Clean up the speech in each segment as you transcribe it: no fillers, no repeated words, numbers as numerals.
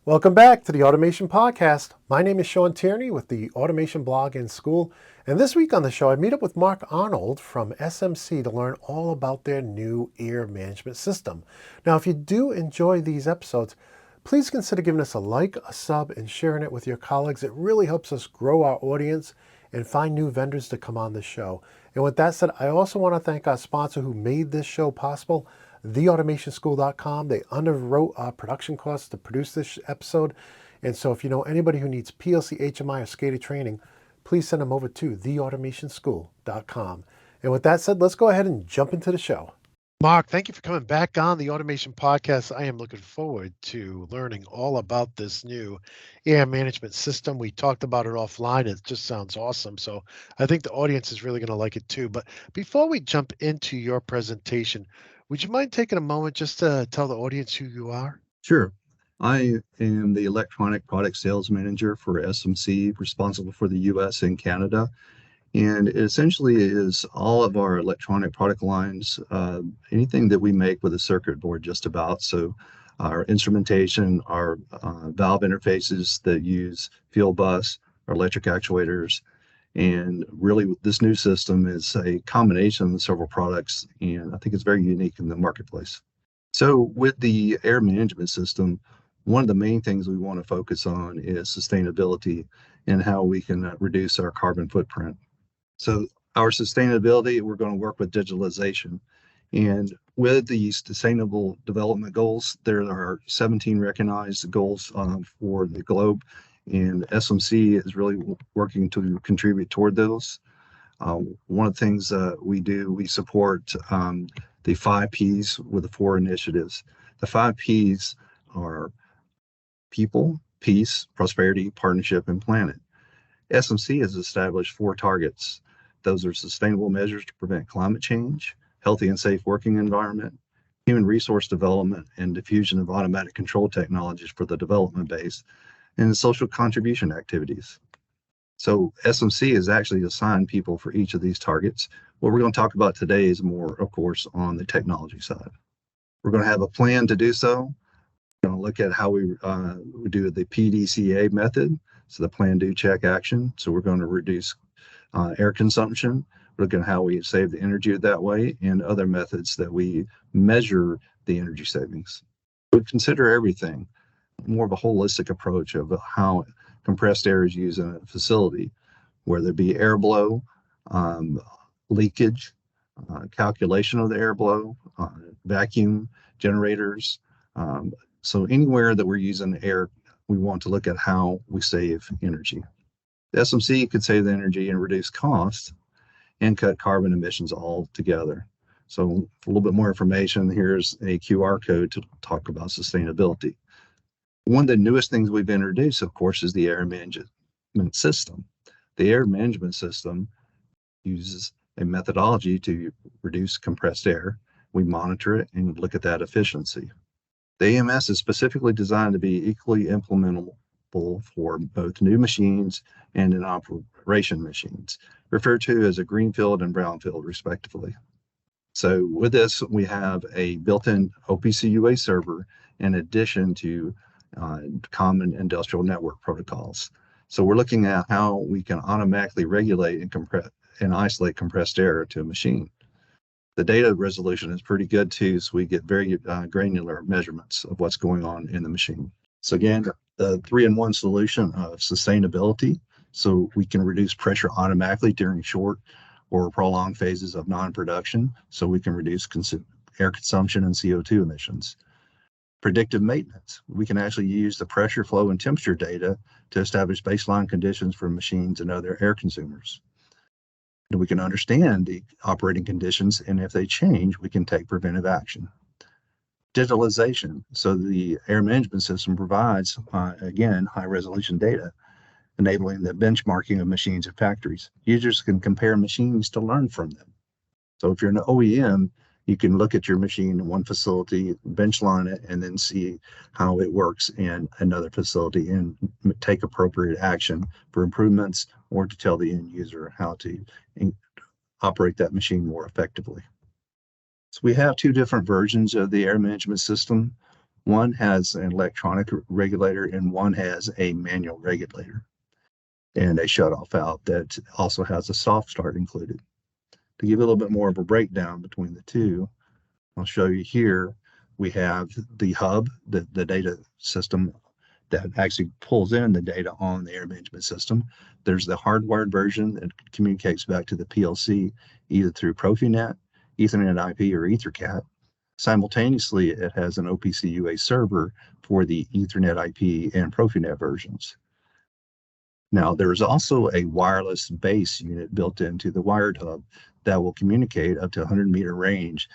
Welcome back to the Automation Podcast. My name is Shawn with the Automation Blog and School. And this week on the show, I meet up with Mark Arnold from SMC to learn all about their new air management system. Now, if you do enjoy these episodes, please consider giving us a like, a sub, and sharing it with your colleagues. It really helps us grow our audience and find new vendors to come on the show. And with that said, I also want to thank our sponsor who made this show possible, theautomationschool.com. They underwrote our production costs to produce this episode. And so if you know anybody who needs PLC, HMI, or SCADA training, please send them over to theautomationschool.com. And with that said, let's go ahead and jump into the show. Mark, thank you for coming back on the Automation Podcast. I am looking forward to learning all about this new air management system. We talked about it offline. It just sounds awesome. So I think the audience is really going to like it too. But before we jump into your presentation, would you mind taking a moment just to tell the audience who you are? Sure. I am the electronic product sales manager for SMC, responsible for the US and Canada. And it essentially is all of our electronic product lines, anything that we make with a circuit board, just about. So our instrumentation, our valve interfaces that use field bus, our electric actuators. And really, this new system is a combination of several products, and I think it's very unique in the marketplace. So with the air management system, one of the main things we want to focus on is sustainability and how we can reduce our carbon footprint. So our sustainability, we're going to work with digitalization. And with the Sustainable Development Goals, there are 17 recognized goals for the globe. And SMC is really working to contribute toward those. One of the things we do, we support the 5 Ps with the 4 initiatives. The 5 Ps are people, peace, prosperity, partnership, and planet. SMC has established 4 targets. Those are sustainable measures to prevent climate change, healthy and safe working environment, human resource development, and diffusion of automatic control technologies for the development base, and social contribution activities. So SMC has actually assigned people for each of these targets. What we're going to talk about today is more, of course, on the technology side. We're going to have a plan to do so. We're going to look at how we do the PDCA method, so the plan, do, check, action. So we're going to reduce air consumption. We're looking at how we save the energy that way, and other methods that we measure the energy savings. We consider everything, more of a holistic approach of how compressed air is used in a facility, whether it be airflow, leakage, calculation of the airflow, vacuum generators. So anywhere that we're using air, we want to look at how we save energy. The SMC could save the energy and reduce costs and cut carbon emissions altogether. So for a little bit more information, here's a QR code to talk about sustainability. One of the newest things we've introduced, of course, is the air management system. The air management system uses a methodology to reduce compressed air. We monitor it and look at that efficiency. The AMS is specifically designed to be equally implementable for both new machines and in operation machines, referred to as a greenfield and brownfield, respectively. So with this, we have a built-in OPC UA server in addition to common industrial network protocols. So we're looking at how we can automatically regulate and compress and isolate compressed air to a machine. The data resolution is pretty good too, so we get very granular measurements of what's going on in the machine. So again, the 3-in-1 solution of sustainability, so we can reduce pressure automatically during short or prolonged phases of non-production, so we can reduce air consumption and CO2 emissions. Predictive maintenance, we can actually use the pressure, flow, and temperature data to establish baseline conditions for machines and other air consumers. And we can understand the operating conditions, and if they change, we can take preventive action. Digitalization, so the air management system provides, again, high-resolution data, enabling the benchmarking of machines at factories. Users can compare machines to learn from them. So if you're an OEM, you can look at your machine in one facility, benchline it, and then see how it works in another facility and take appropriate action for improvements, or to tell the end user how to operate that machine more effectively. So we have 2 different versions of the air management system. One has an electronic regulator and one has a manual regulator, and a shutoff valve that also has a soft start included. To give a little bit more of a breakdown between the two, I'll show you here. We have the hub, the data system that actually pulls in the data on the air management system. There's the hardwired version that communicates back to the PLC either through Profinet, Ethernet IP, or EtherCAT. Simultaneously, it has an OPC UA server for the Ethernet IP and Profinet versions. Now, there's also a wireless base unit built into the wired hub that will communicate up to 100-meter range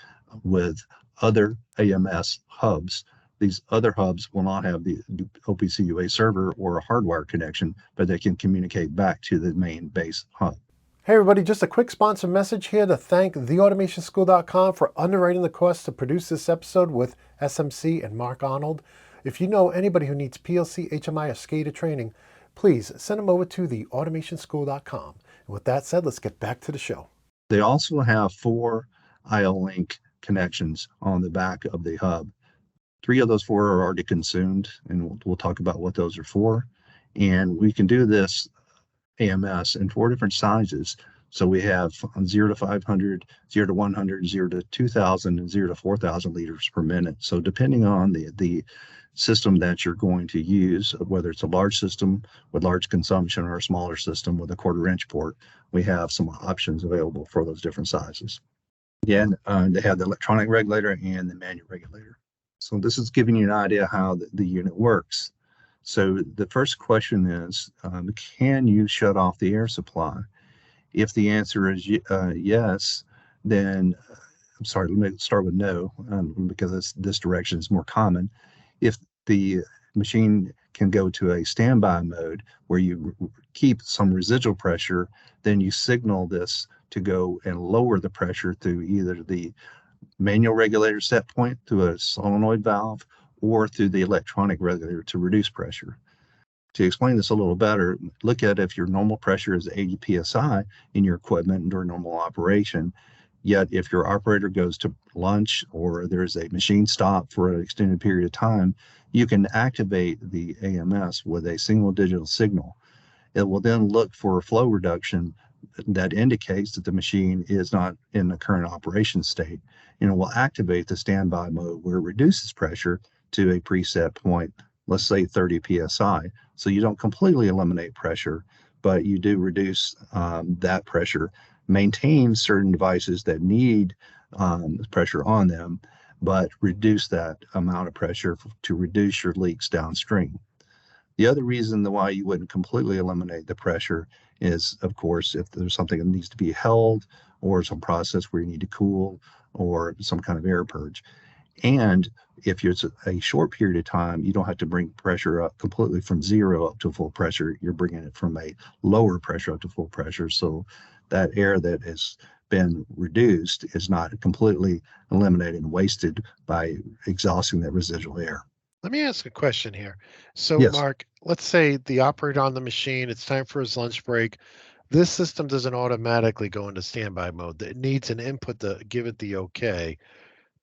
with other AMS hubs. These other hubs will not have the OPC UA server or a hardwire connection, but they can communicate back to the main base hub. Hey everybody, just a quick sponsor message here to thank theautomationschool.com for underwriting the cost to produce this episode with SMC and Mark Arnold. If you know anybody who needs PLC, HMI, or SCADA training, please send them over to theautomationschool.com. And with that said, let's get back to the show. They also have 4 IO-Link connections on the back of the hub. 3 of those 4 are already consumed, and we'll talk about what those are for. And we can do this AMS in 4 different sizes. So we have 0 to 500, 0 to 100, 0 to 2,000, and 0 to 4,000 liters per minute. So depending on the system that you're going to use, whether it's a large system with large consumption or a smaller system with a 1/4-inch port, we have some options available for those different sizes. Again, they have the electronic regulator and the manual regulator. So this is giving you an idea how the unit works. So the first question is, can you shut off the air supply? If the answer is yes, then, I'm sorry, let me start with no, because this direction is more common. If the machine can go to a standby mode where you keep some residual pressure, then you signal this to go and lower the pressure through either the manual regulator set point through a solenoid valve or through the electronic regulator to reduce pressure. To explain this a little better, look at if your normal pressure is 80 psi in your equipment during normal operation, yet if your operator goes to lunch or there's a machine stop for an extended period of time, you can activate the AMS with a single digital signal. It will then look for a flow reduction that indicates that the machine is not in the current operation state, and it will activate the standby mode where it reduces pressure to a preset point, let's say 30 psi. So you don't completely eliminate pressure, but you do reduce that pressure, maintain certain devices that need pressure on them, but reduce that amount of pressure to reduce your leaks downstream. The other reason why you wouldn't completely eliminate the pressure is, of course, if there's something that needs to be held or some process where you need to cool or some kind of air purge. And if it's a short period of time, you don't have to bring pressure up completely from 0 up to full pressure. You're bringing it from a lower pressure up to full pressure. So that air that has been reduced is not completely eliminated and wasted by exhausting that residual air. Let me ask a question here. So, Yes. Mark, let's say the operator on the machine, it's time for his lunch break. This system doesn't automatically go into standby mode. It needs an input to give it the okay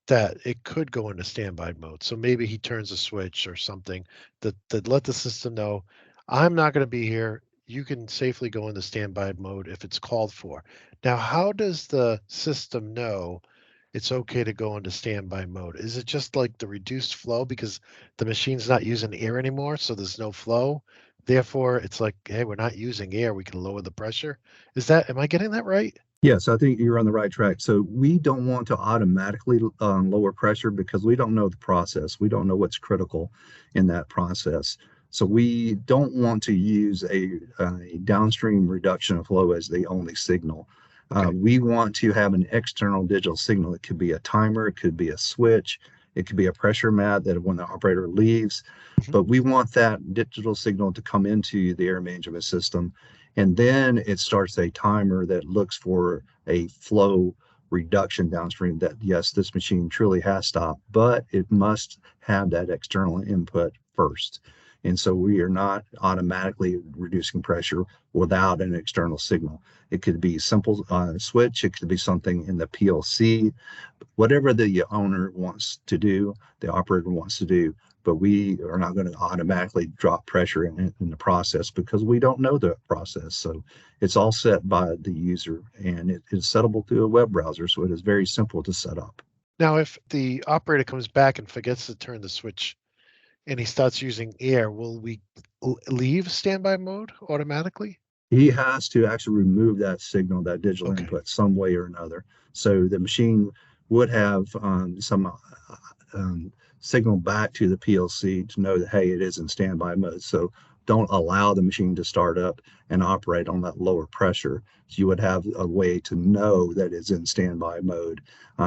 that it could go into standby mode. So maybe he turns a switch or something that let the system know, I'm not going to be here. You can safely go into standby mode if it's called for. Now, how does the system know it's okay to go into standby mode? Is it just like the reduced flow because the machine's not using air anymore, so there's no flow? Therefore, it's like, hey, we're not using air. We can lower the pressure. Am I getting that right? Yes, I think you're on the right track. So we don't want to automatically lower pressure because we don't know the process. We don't know what's critical in that process. So we don't want to use a downstream reduction of flow as the only signal. Okay. We want to have an external digital signal. It could be a timer, it could be a switch, it could be a pressure mat that when the operator leaves, but we want that digital signal to come into the air management system. And then it starts a timer that looks for a flow reduction downstream that, yes, this machine truly has stopped, but it must have that external input first. And so we are not automatically reducing pressure without an external signal. It could be a simple switch, it could be something in the PLC, whatever the owner wants to do, the operator wants to do. But we are not going to automatically drop pressure in the process because we don't know the process. So it's all set by the user, and it is settable through a web browser. So it is very simple to set up. Now, if the operator comes back and forgets to turn the switch and he starts using air, will we leave standby mode automatically? He has to actually remove that signal, that digital Okay. input, some way or another. So the machine would have some signal back to the PLC to know that, hey, it is in standby mode. So don't allow the machine to start up and operate on that lower pressure. So you would have a way to know that it's in standby mode.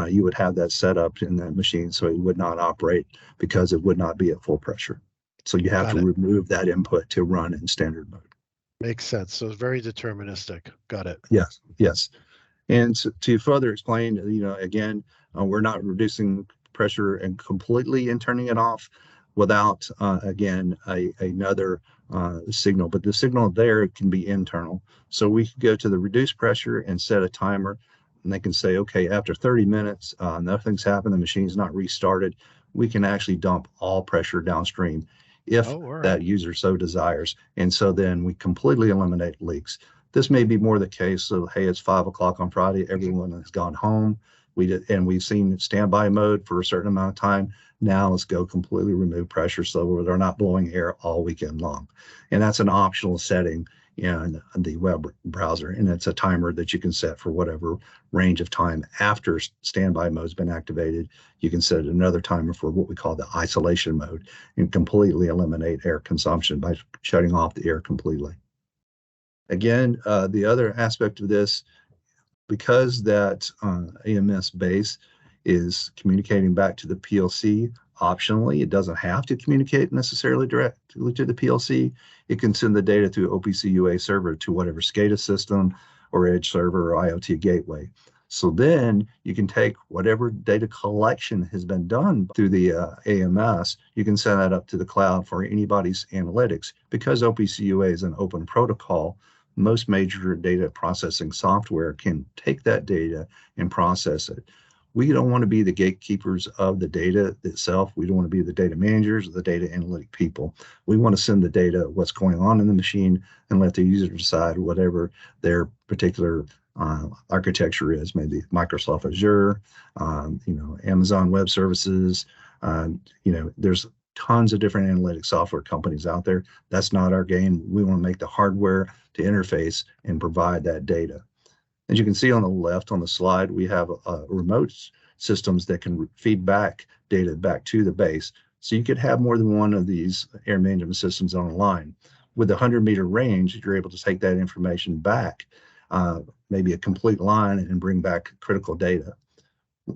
You would have that set up in that machine so it would not operate because it would not be at full pressure. So you have Got to it. remove that input to run in standard mode. Makes sense. So it's very deterministic. Got it. Yes, yes. And to further explain, again, we're not reducing pressure and completely and turning it off without, again, another signal. But the signal there can be internal. So we can go to the reduced pressure and set a timer. And they can say, okay, after 30 minutes, nothing's happened, the machine's not restarted. We can actually dump all pressure downstream if Oh, all right. that user so desires. And so then we completely eliminate leaks. This may be more the case of, hey, it's 5 o'clock on Friday, everyone has gone home. We've seen standby mode for a certain amount of time. Now let's go completely remove pressure so they're not blowing air all weekend long. And that's an optional setting in the web browser. And it's a timer that you can set for whatever range of time after standby mode has been activated. You can set another timer for what we call the isolation mode and completely eliminate air consumption by shutting off the air completely. Again, the other aspect of this, because that AMS base is communicating back to the PLC optionally, it doesn't have to communicate necessarily directly to the PLC. It can send the data through OPC UA server to whatever SCADA system or edge server or IoT gateway. So then you can take whatever data collection has been done through the AMS, you can send that up to the cloud for anybody's analytics. Because OPC UA is an open protocol, most major data processing software can take that data and process it. We don't want to be the gatekeepers of the data itself. We don't want to be the data managers or the data analytic people. We want to send the data, what's going on in the machine, and let the user decide whatever their particular architecture is, maybe Microsoft Azure, Amazon Web Services. There's tons of different analytic software companies out there. That's not our game. We want to make the hardware to interface and provide that data. As you can see on the left on the slide, we have remote systems that can feed back data back to the base. So you could have more than one of these air management systems on a line. With a 100-meter range, you're able to take that information back, maybe a complete line, and bring back critical data.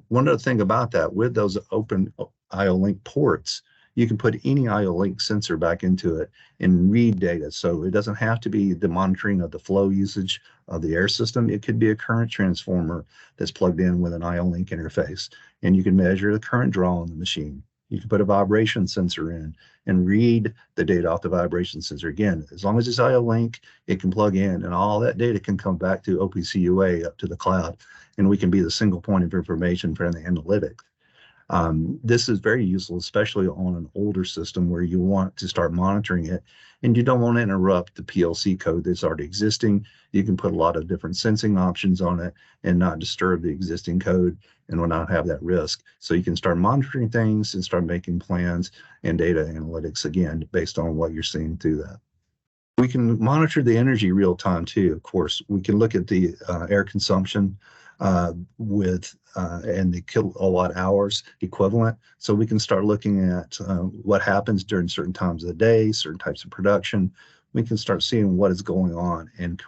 One other thing about that, with those open IO-Link ports, you can put any IO-Link sensor back into it and read data. So it doesn't have to be the monitoring of the flow usage of the air system. It could be a current transformer that's plugged in with an IO-Link interface, and you can measure the current draw on the machine. You can put a vibration sensor in and read the data off the vibration sensor. Again, as long as it's IO-Link, it can plug in, and all that data can come back to OPC UA up to the cloud, and we can be the single point of information for the analytics. This is very useful, especially on an older system where you want to start monitoring it and you don't want to interrupt the PLC code that's already existing. You can put a lot of different sensing options on it and not disturb the existing code and will not have that risk. So you can start monitoring things and start making plans and data analytics again based on what you're seeing through that. We can monitor the energy real time too, of course. We can look at the air consumption and the kilowatt hours equivalent. So we can start looking at what happens during certain times of the day, certain types of production. We can start seeing what is going on and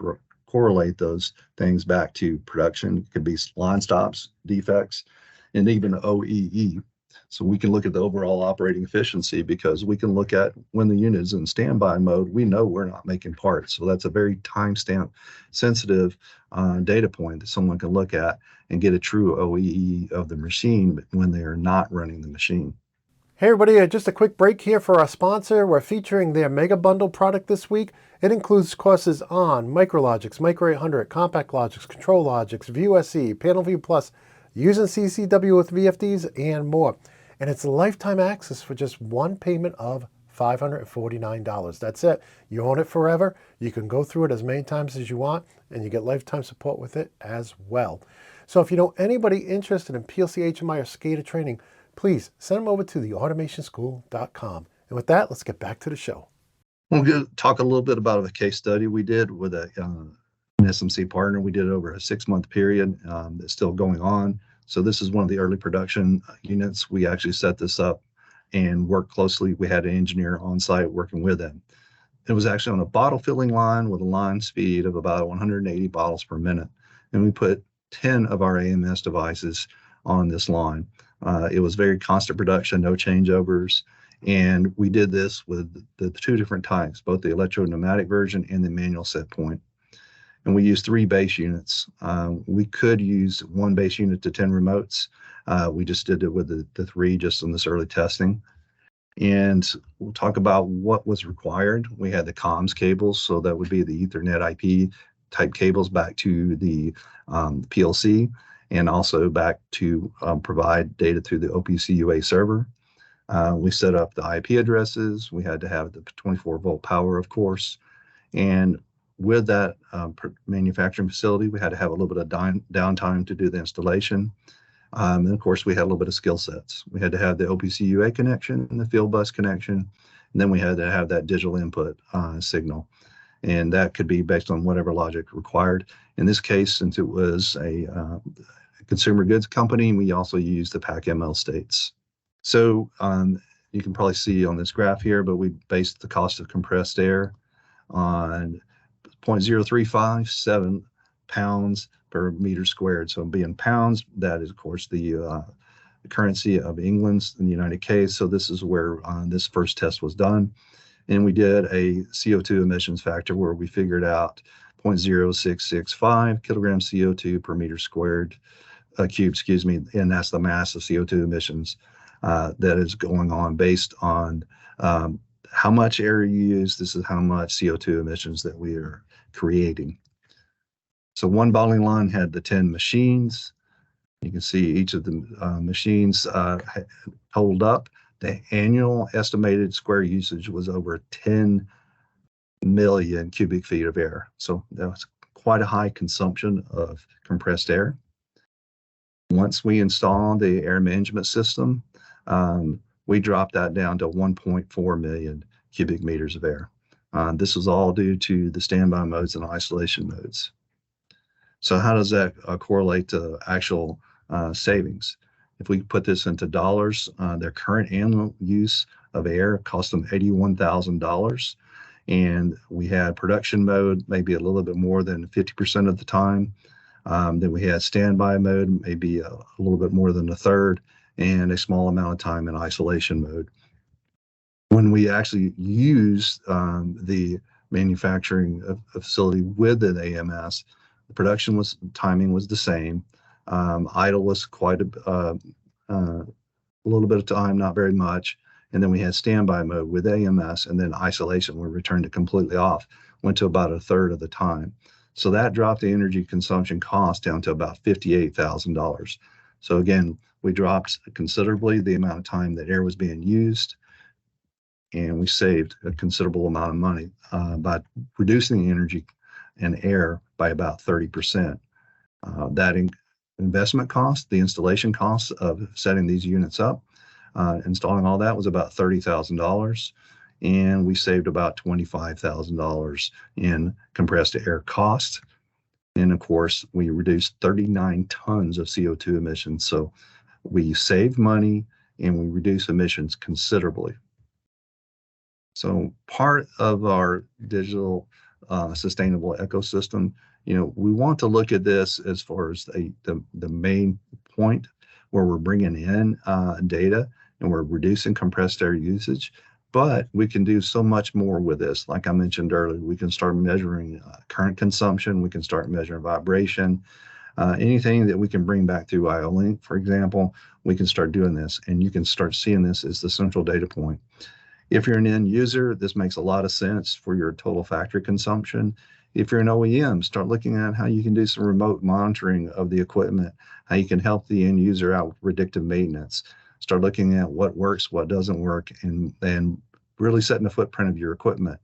correlate those things back to production. It could be line stops, defects, and even OEE. So we can look at the overall operating efficiency because we can look at when the unit is in standby mode, we know we're not making parts. So that's a very timestamp sensitive data point that someone can look at and get a true OEE of the machine when they are not running the machine. Hey everybody, just a quick break here for our sponsor. We're featuring their Mega Bundle product this week. It includes courses on Micrologics, Micro 800, Compact Logics, Control Logics, View SE, Panel View Plus, using CCW with VFDs, and more. And it's lifetime access for just one payment of $549. That's it. You own it forever. You can go through it as many times as you want, and you get lifetime support with it as well. So if you know anybody interested in PLC HMI or SCADA training, please send them over to theautomationschool.com. And with that, let's get back to the show. We'll talk a little bit about a case study we did with an SMC partner. We did it over a 6-month period. That's still going on. So this is one of the early production units. We actually set this up and worked closely. We had an engineer on site working with them. It was actually on a bottle filling line with a line speed of about 180 bottles per minute. And we put 10 of our AMS devices on this line. It was very constant production, no changeovers. And we did this with the 2 different types, both the electro-pneumatic version and the manual set point. And we used 3 base units. We could use 1 base unit to 10 remotes. We just did it with the 3 just on this early testing. And we'll talk about what was required. We had the comms cables, so that would be the Ethernet IP type cables back to the PLC, and also back to provide data through the OPC UA server. We set up the IP addresses. We had to have the 24-volt power, of course. And with that manufacturing facility, we had to have a little bit of downtime to do the installation. And of course, we had a little bit of skill sets. We had to have the OPC UA connection and the field bus connection. And then we had to have that digital input signal. And that could be based on whatever logic required. In this case, since it was a consumer goods company, we also used the PAC-ML states. So you can probably see on this graph here, but we based the cost of compressed air on 0.0357 pounds per meter squared. So being pounds, that is, of course, the currency of England and the United States. So this is where this first test was done. And we did a CO2 emissions factor where we figured out 0.0665 kilograms CO2 per meter squared, cube, excuse me, and that's the mass of CO2 emissions that is going on based on how much air you use. This is how much CO2 emissions that we are creating. So one bottling line had the 10 machines. You can see each of the machines totaled up. The annual estimated square usage was over 10 million cubic feet of air. So that was quite a high consumption of compressed air. Once we installed the air management system, we dropped that down to 1.4 million cubic meters of air. This was all due to the standby modes and isolation modes. So how does that correlate to actual savings? If we put this into dollars, their current annual use of air cost them $81,000. And we had production mode maybe a little bit more than 50% of the time. Then we had standby mode, maybe a little bit more than a third, and a small amount of time in isolation mode. When we actually used the manufacturing facility with an AMS, the production timing was the same. Idle was quite a little bit of time, not very much. And then we had standby mode with AMS, and then isolation, we returned it completely off, went to about a third of the time. So that dropped the energy consumption cost down to about $58,000. So again, we dropped considerably the amount of time that air was being used, and we saved a considerable amount of money by reducing the energy and air by about 30%. That investment cost, the installation cost of setting these units up, installing all that was about $30,000, and we saved about $25,000 in compressed air cost. And of course, we reduced 39 tons of CO2 emissions. So we saved money and we reduced emissions considerably. So part of our digital sustainable ecosystem, we want to look at this as far as the main point where we're bringing in data and we're reducing compressed air usage, but we can do so much more with this. Like I mentioned earlier, we can start measuring current consumption, we can start measuring vibration, anything that we can bring back through IO-Link, for example, we can start doing this, and you can start seeing this as the central data point. If you're an end user, this makes a lot of sense for your total factory consumption. If you're an OEM, start looking at how you can do some remote monitoring of the equipment, how you can help the end user out with predictive maintenance. Start looking at what works, what doesn't work, and really setting the footprint of your equipment.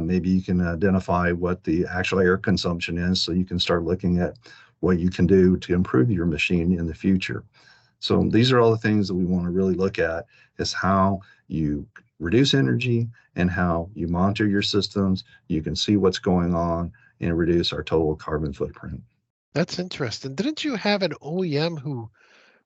Maybe you can identify what the actual air consumption is so you can start looking at what you can do to improve your machine in the future. So these are all the things that we want to really look at, is how you reduce energy and how you monitor your systems. You can see what's going on and reduce our total carbon footprint. That's interesting. Didn't you have an OEM who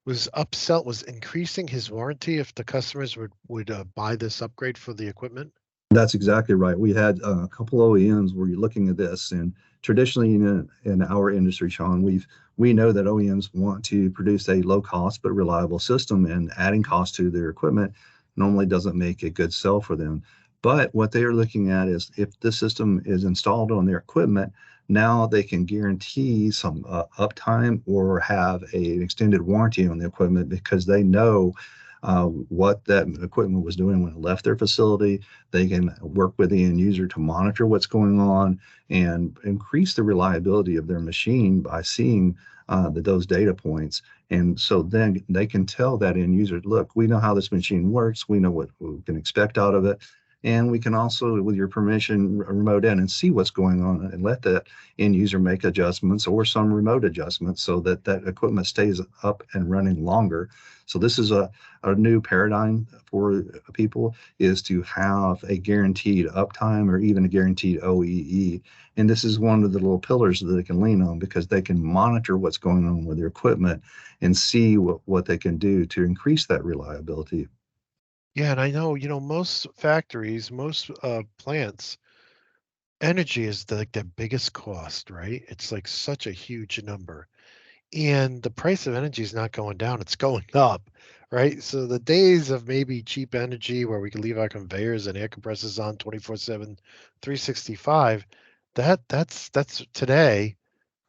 was upsell was increasing his warranty if the customers would buy this upgrade for the equipment? That's exactly right. We had a couple OEMs where you're looking at this, and traditionally in our industry, Shawn, we know that OEMs want to produce a low cost but reliable system, and adding cost to their equipment normally doesn't make a good sell for them. But what they are looking at is, if the system is installed on their equipment, now they can guarantee some uptime or have an extended warranty on the equipment, because they know what that equipment was doing when it left their facility. They can work with the end user to monitor what's going on and increase the reliability of their machine by seeing those data points. And so then they can tell that end user, look, we know how this machine works. We know what we can expect out of it. And we can also, with your permission, remote in and see what's going on and let that end user make adjustments or some remote adjustments so that that equipment stays up and running longer. So this is a new paradigm for people, is to have a guaranteed uptime or even a guaranteed OEE. And this is one of the little pillars that they can lean on, because they can monitor what's going on with their equipment and see what they can do to increase that reliability. Yeah, and I know, most factories, most plants, energy is like the biggest cost, right? It's like such a huge number. And the price of energy is not going down, it's going up, right? So the days of maybe cheap energy where we can leave our conveyors and air compressors on 24/7, 365, that's today.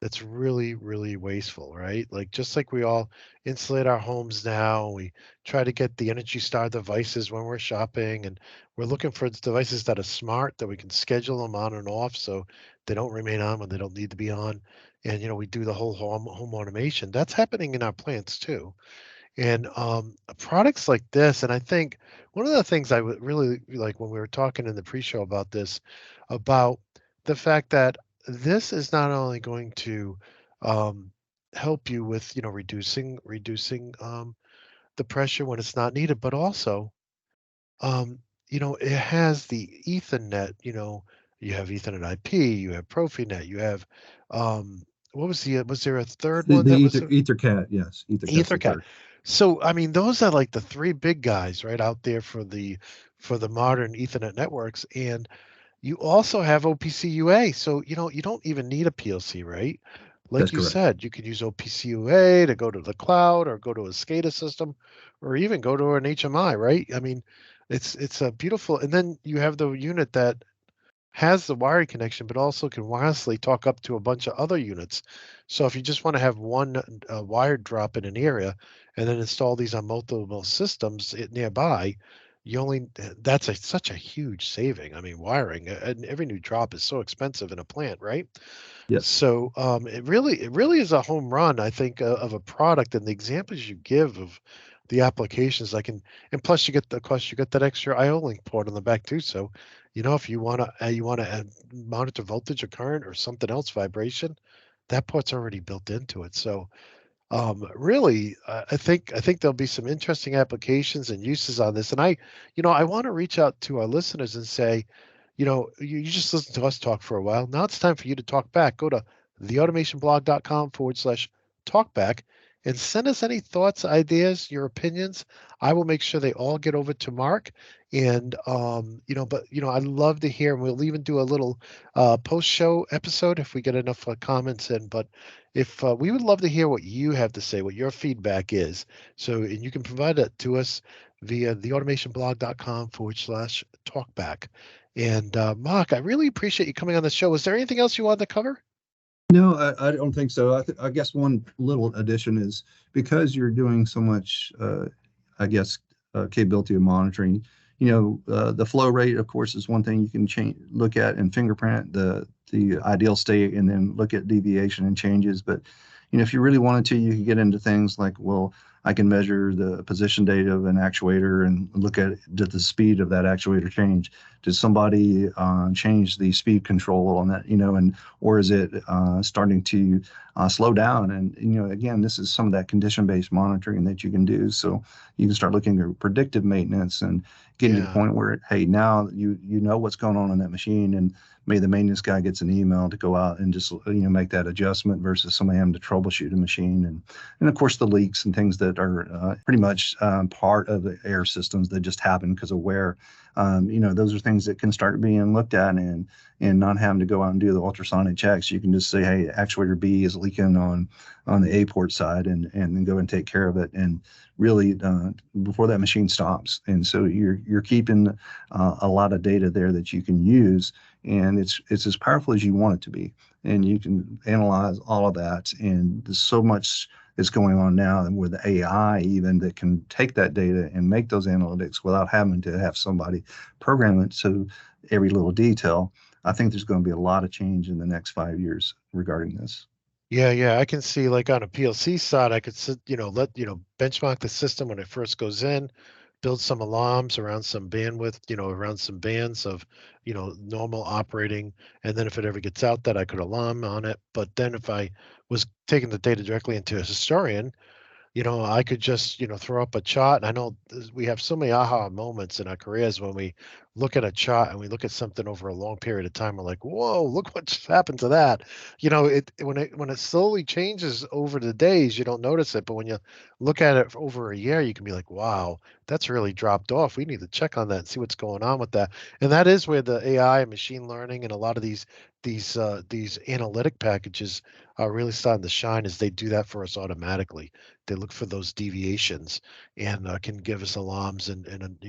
That's really, really wasteful, right? Like, just like we all insulate our homes now, we try to get the Energy Star devices when we're shopping, and we're looking for devices that are smart, that we can schedule them on and off so they don't remain on when they don't need to be on. And, we do the whole home automation. That's happening in our plants too. And products like this, and I think one of the things I would really like when we were talking in the pre-show about this, about the fact that this is not only going to um, help you with reducing the pressure when it's not needed, but also it has the Ethernet. You have Ethernet IP, you have Profinet, you have what was there a third one The that was EtherCAT, yes, EtherCAT's the Ethercat? third. So, I mean, those are like the 3 big guys right out there for the modern Ethernet networks, and you also have OPC UA, so, you don't even need a PLC, right? That's Like you correct. said, you could use OPC UA to go to the cloud or go to a SCADA system or even go to an HMI, right? I mean, it's a beautiful, and then you have the unit that has the wiring connection, but also can wirelessly talk up to a bunch of other units. So if you just want to have one wire drop in an area and then install these on multiple systems nearby, you only that's such a huge saving. I mean, wiring and every new drop is so expensive in a plant, right? Yes. So it really is a home run, I think, of a product, and the examples you give of the applications, and plus you get that extra IO link port on the back too. So, if you want to monitor voltage or current or something else, vibration, that port's already built into it. So, really, I think there'll be some interesting applications and uses on this. And I want to reach out to our listeners and say, you just listen to us talk for a while. Now it's time for you to talk back. Go to theautomationblog.com/talkback and send us any thoughts, ideas, your opinions. I will make sure they all get over to Mark. And, I'd love to hear, and we'll even do a little post show episode if we get enough comments in. But if we would love to hear what you have to say, what your feedback is. So, and you can provide that to us via theautomationblog.com/talkback. And Mark, I really appreciate you coming on the show. Was there anything else you wanted to cover? No, I don't think so. I guess one little addition is because you're doing so much, I guess, capability of monitoring. The flow rate, of course, is one thing you can change, look at and fingerprint the ideal state, and then look at deviation and changes. But if you really wanted to, you could get into things like, well, I can measure the position data of an actuator and look at did the speed of that actuator change? Did somebody change the speed control on that? And or is it starting to slow down? And again, this is some of that condition-based monitoring that you can do. So you can start looking at predictive maintenance and getting to the Yeah. point where, hey, now you know what's going on that machine, and maybe the maintenance guy gets an email to go out and just make that adjustment versus somebody having to troubleshoot a machine. And of course the leaks and things that are pretty much part of the air systems that just happen because of wear. Those are things that can start being looked at, and not having to go out and do the ultrasonic checks. You can just say, hey, actuator B is leaking on the A port side, and then go and take care of it, and really before that machine stops. And so you're keeping a lot of data there that you can use, and it's as powerful as you want it to be. And you can analyze all of that, and there's so much is going on now, and with AI even, that can take that data and make those analytics without having to have somebody program it to every little detail. I think there's going to be a lot of change in the next 5 years regarding this. Yeah, yeah. I can see like on a PLC side, I could sit, benchmark the system when it first goes in, build some alarms around some bandwidth, around some bands of, normal operating. And then if it ever gets out that I could alarm on it. But then if I was taking the data directly into a historian, I could just, throw up a chart. And I know we have so many aha moments in our careers when we look at a chart and we look at something over a long period of time. We're like, whoa, look what just happened to that. When it slowly changes over the days, you don't notice it. But when you look at it for over a year, you can be like, wow, that's really dropped off. We need to check on that and see what's going on with that. And that is where the AI and machine learning and a lot of these analytic packages are really starting to shine as they do that for us automatically. They look for those deviations and can give us alarms and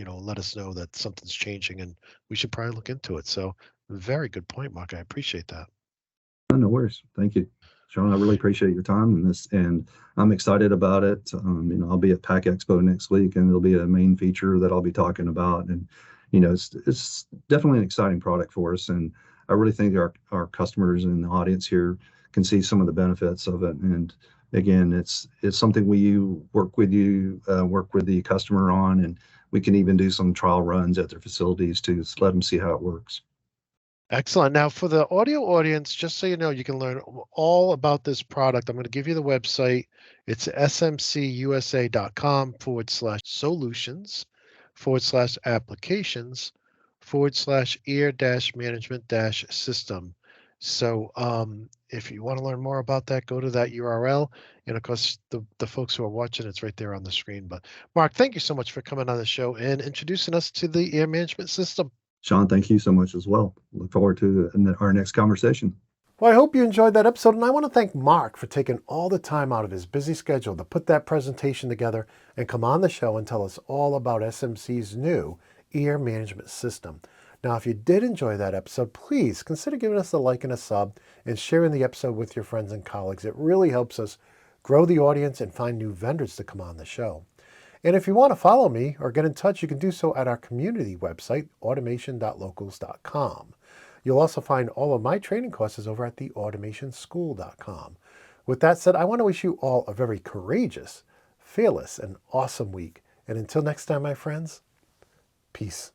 let us know that something's changing and we should probably look into it. So very good point, Mark. I appreciate that. No worries. Thank you, Shawn. I really appreciate your time in this, and I'm excited about it. I'll be at Pack Expo next week, and it'll be a main feature that I'll be talking about. And it's definitely an exciting product for us, and I really think our customers and the audience here can see some of the benefits of it. And again, it's something we work with the customer on, and we can even do some trial runs at their facilities to let them see how it works. Excellent. Now, for the audio audience, just so you know, you can learn all about this product. I'm going to give you the website. It's smcusa.com/solutions/applications/ear management system. So if you want to learn more about that, go to that URL. And of course, the folks who are watching, it's right there on the screen. But Mark, thank you so much for coming on the show and introducing us to the ear management system. Shawn, thank you so much as well. Look forward to our next conversation. Well, I hope you enjoyed that episode, and I want to thank Mark for taking all the time out of his busy schedule to put that presentation together and come on the show and tell us all about SMC's new ear management system. Now, if you did enjoy that episode, please consider giving us a like and a sub and sharing the episode with your friends and colleagues. It really helps us grow the audience and find new vendors to come on the show. And if you want to follow me or get in touch, you can do so at our community website, automation.locals.com. You'll also find all of my training courses over at theautomationschool.com. With that said, I want to wish you all a very courageous, fearless, and awesome week. And until next time, my friends, peace.